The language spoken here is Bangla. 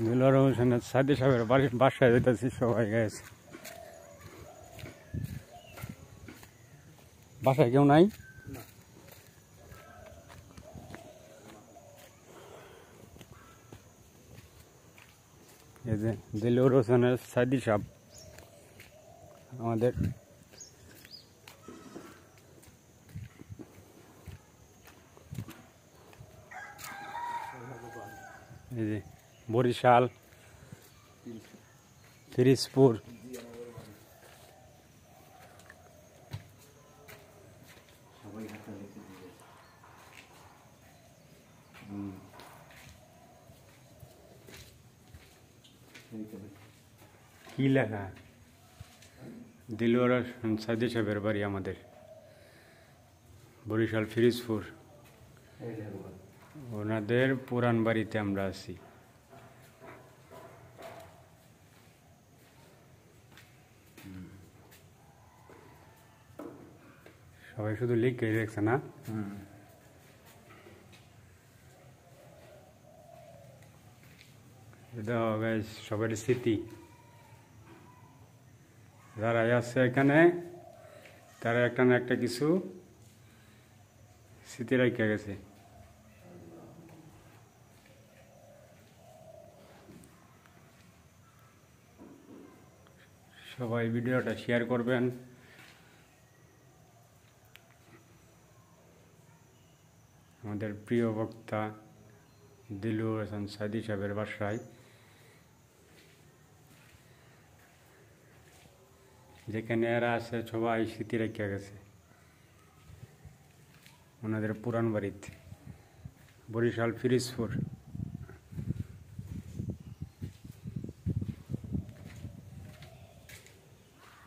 দিলওয়ার হোসেনের সাইদি সাহেবের বাড়ির বাসায় যেতেছি সবাই গেছে। বাসায় কেউ নাই? এই যে দিলওয়ার হোসেনের সাইদি সাহেব আমাদের এই যে বরিশাল ফিরিজপুর কি লেখা? দিলওয়ার সাইদি সাহেবের বাড়ি আমাদের বরিশাল ফিরিজপুর। ওনাদের পুরান বাড়িতে আমরা আছি। সবাই শুধু লিখে রেখেছে না? এটা সবার স্মৃতি। যারা আছে এখানে তারা একটা না একটা কিছু স্মৃতি রেখে গেছে। সবাই ভিডিওটা শেয়ার করবেন। আমাদের প্রিয় বক্তা দিলওয়ার হোসেন সাইদি সাহেবের বাসায়, যেখানে এরা আছে সবাই স্মৃতি রেখে গেছে ওনাদের পুরান বাড়িতে বরিশাল ফিরিজপুর।